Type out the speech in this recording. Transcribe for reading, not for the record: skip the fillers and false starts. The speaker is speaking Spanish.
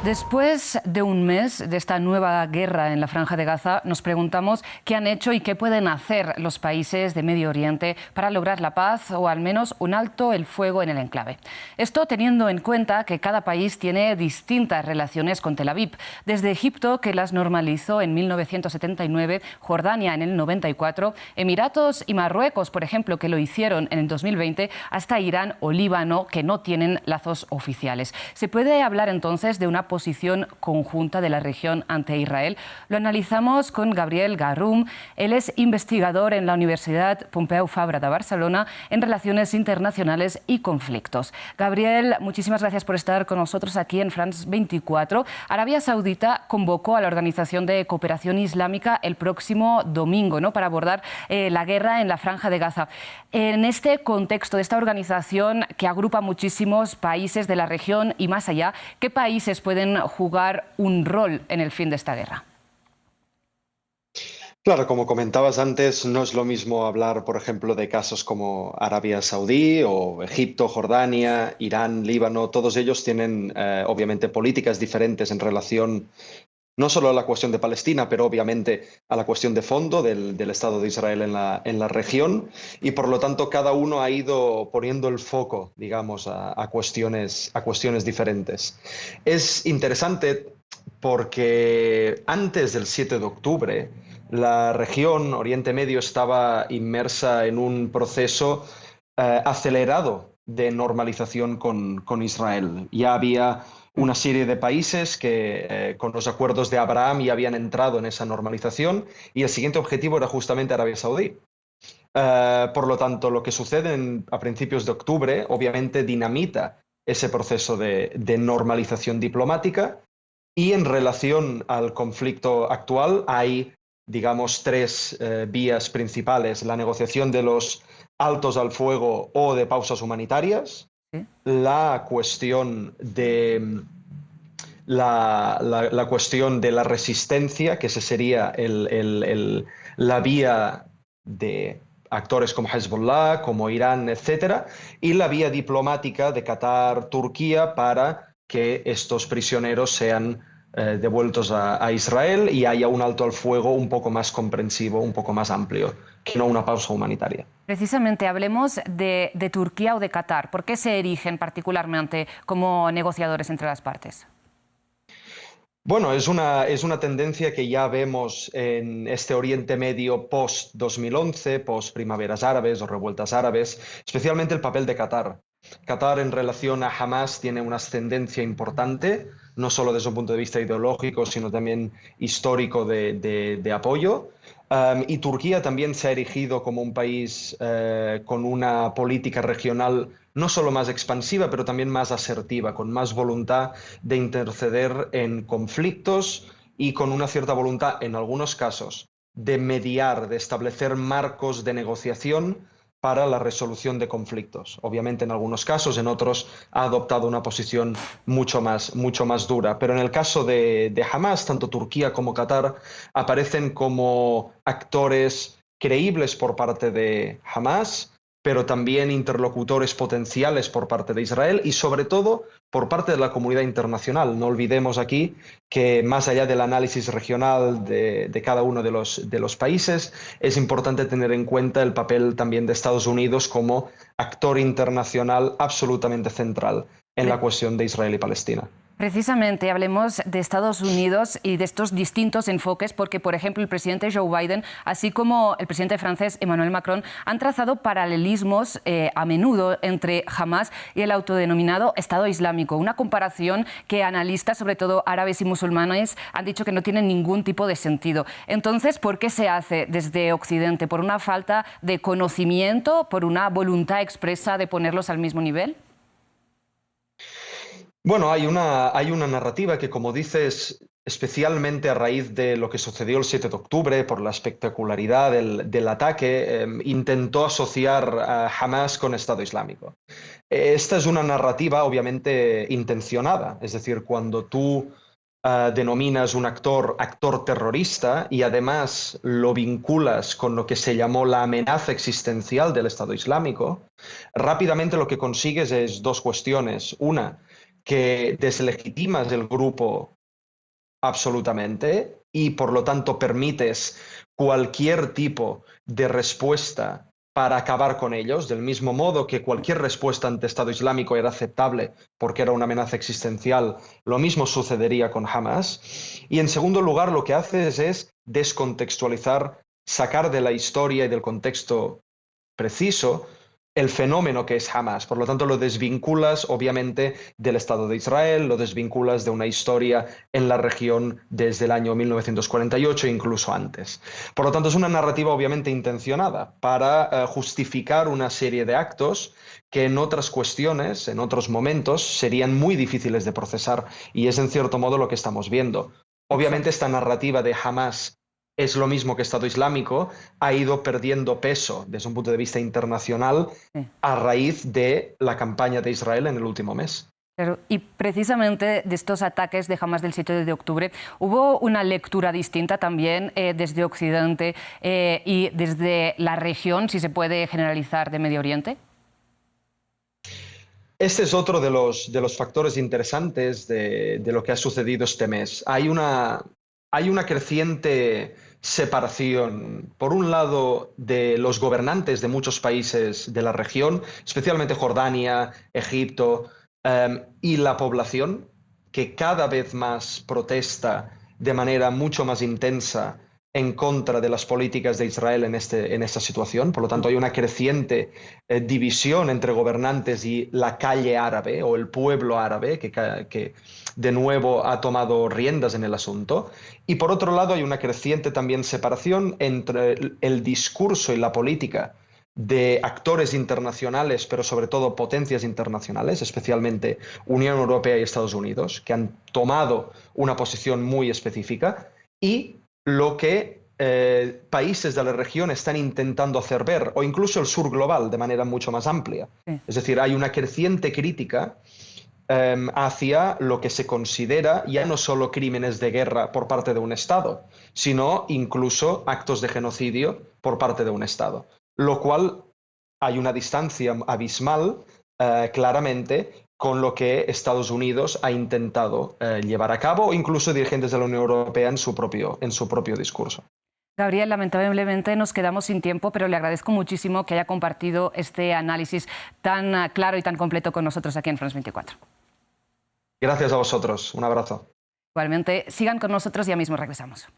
Después de un mes de esta nueva guerra en la Franja de Gaza, nos preguntamos qué han hecho y qué pueden hacer los países de Medio Oriente para lograr la paz o al menos un alto el fuego en el enclave. Esto teniendo en cuenta que cada país tiene distintas relaciones con Tel Aviv, desde Egipto, que las normalizó en 1979, Jordania en el 94, Emiratos y Marruecos, por ejemplo, que lo hicieron en el 2020, hasta Irán o Líbano, que no tienen lazos oficiales. ¿Se puede hablar entonces de una posición conjunta de la región ante Israel? Lo analizamos con Gabriel Garrum. Él es investigador en la Universidad Pompeu Fabra de Barcelona en Relaciones Internacionales y Conflictos. Gabriel, muchísimas gracias por estar con nosotros aquí en France 24. Arabia Saudita convocó a la Organización de Cooperación Islámica el próximo domingo, ¿no?, para abordar la guerra en la Franja de Gaza. En este contexto de esta organización que agrupa muchísimos países de la región y más allá, ¿qué países pueden jugar un rol en el fin de esta guerra? Claro, como comentabas antes, no es lo mismo hablar, por ejemplo, de casos como Arabia Saudí o Egipto, Jordania, Irán, Líbano. Todos ellos tienen, obviamente, políticas diferentes en relación no solo a la cuestión de Palestina, pero obviamente a la cuestión de fondo del Estado de Israel en la región. Y por lo tanto, cada uno ha ido poniendo el foco, digamos, a cuestiones diferentes. Es interesante porque antes del 7 de octubre, la región Oriente Medio estaba inmersa en un proceso acelerado de normalización con Israel. Ya había una serie de países que con los acuerdos de Abraham ya habían entrado en esa normalización y el siguiente objetivo era justamente Arabia Saudí. Por lo tanto, lo que sucede a principios de octubre obviamente dinamita ese proceso de normalización diplomática y en relación al conflicto actual hay, digamos, tres vías principales: la negociación de los altos al fuego o de pausas humanitarias, la cuestión de la cuestión de la resistencia, que ese sería la vía de actores como Hezbollah, como Irán, etcétera, y la vía diplomática de Qatar, Turquía, para que estos prisioneros sean devueltos a Israel y haya un alto al fuego un poco más comprensivo, un poco más amplio, que no una pausa humanitaria. Precisamente, hablemos de Turquía o de Qatar. ¿Por qué se erigen particularmente como negociadores entre las partes? Bueno, es una tendencia que ya vemos en este Oriente Medio post-2011, post-primaveras árabes o revueltas árabes, especialmente el papel de Qatar. Qatar en relación a Hamas tiene una ascendencia importante, no solo desde un punto de vista ideológico, sino también histórico de apoyo. Y Turquía también se ha erigido como un país con una política regional no solo más expansiva, pero también más asertiva, con más voluntad de interceder en conflictos y con una cierta voluntad, en algunos casos, de mediar, de establecer marcos de negociación para la resolución de conflictos. Obviamente en algunos casos, en otros ha adoptado una posición mucho más dura. Pero en el caso de Hamas, tanto Turquía como Qatar aparecen como actores creíbles por parte de Hamas, pero también interlocutores potenciales por parte de Israel y sobre todo por parte de la comunidad internacional. No olvidemos aquí que más allá del análisis regional de cada uno de los países, es importante tener en cuenta el papel también de Estados Unidos como actor internacional absolutamente central en la cuestión de Israel y Palestina. Precisamente hablemos de Estados Unidos y de estos distintos enfoques porque, por ejemplo, el presidente Joe Biden, así como el presidente francés Emmanuel Macron, han trazado paralelismos a menudo entre Hamas y el autodenominado Estado Islámico. Una comparación que analistas, sobre todo árabes y musulmanes, han dicho que no tiene ningún tipo de sentido. Entonces, ¿por qué se hace desde Occidente? ¿Por una falta de conocimiento? ¿Por una voluntad expresa de ponerlos al mismo nivel? Bueno, hay una narrativa que, como dices, especialmente a raíz de lo que sucedió el 7 de octubre, por la espectacularidad del ataque, intentó asociar a Hamas con Estado Islámico. Esta es una narrativa obviamente intencionada, es decir, cuando tú denominas un actor terrorista y además lo vinculas con lo que se llamó la amenaza existencial del Estado Islámico, rápidamente lo que consigues es dos cuestiones. Una, que deslegitimas el grupo absolutamente y por lo tanto permites cualquier tipo de respuesta para acabar con ellos, del mismo modo que cualquier respuesta ante Estado Islámico era aceptable porque era una amenaza existencial, lo mismo sucedería con Hamas. Y en segundo lugar, lo que haces es descontextualizar, sacar de la historia y del contexto preciso el fenómeno que es Hamas. Por lo tanto, lo desvinculas obviamente del Estado de Israel, lo desvinculas de una historia en la región desde el año 1948 e incluso antes. Por lo tanto, es una narrativa obviamente intencionada para justificar una serie de actos que en otras cuestiones, en otros momentos, serían muy difíciles de procesar, y es en cierto modo lo que estamos viendo. Obviamente Exacto. esta narrativa de Hamas es lo mismo que Estado Islámico, ha ido perdiendo peso desde un punto de vista internacional Sí. a raíz de la campaña de Israel en el último mes. Claro, y precisamente de estos ataques de Hamas del 7 de octubre, ¿hubo una lectura distinta también desde Occidente y desde la región, si se puede generalizar, de Medio Oriente? Este es otro de los factores interesantes de lo que ha sucedido este mes. Hay una creciente separación, por un lado, de los gobernantes de muchos países de la región, especialmente Jordania, Egipto, y la población, que cada vez más protesta de manera mucho más intensa en contra de las políticas de Israel en esta situación. Por lo tanto, hay una creciente división entre gobernantes y la calle árabe o el pueblo árabe que de nuevo ha tomado riendas en el asunto. Y por otro lado, hay una creciente también separación entre el discurso y la política de actores internacionales, pero sobre todo potencias internacionales, especialmente Unión Europea y Estados Unidos, que han tomado una posición muy específica, y lo que países de la región están intentando hacer ver, o incluso el sur global de manera mucho más amplia. Sí. Es decir, hay una creciente crítica hacia lo que se considera ya no solo crímenes de guerra por parte de un Estado, sino incluso actos de genocidio por parte de un Estado. Lo cual hay una distancia abismal, claramente, con lo que Estados Unidos ha intentado llevar a cabo, o incluso dirigentes de la Unión Europea en su propio discurso. Gabriel, lamentablemente nos quedamos sin tiempo, pero le agradezco muchísimo que haya compartido este análisis tan claro y tan completo con nosotros aquí en France 24. Gracias a vosotros. Un abrazo. Igualmente, sigan con nosotros, ya mismo regresamos.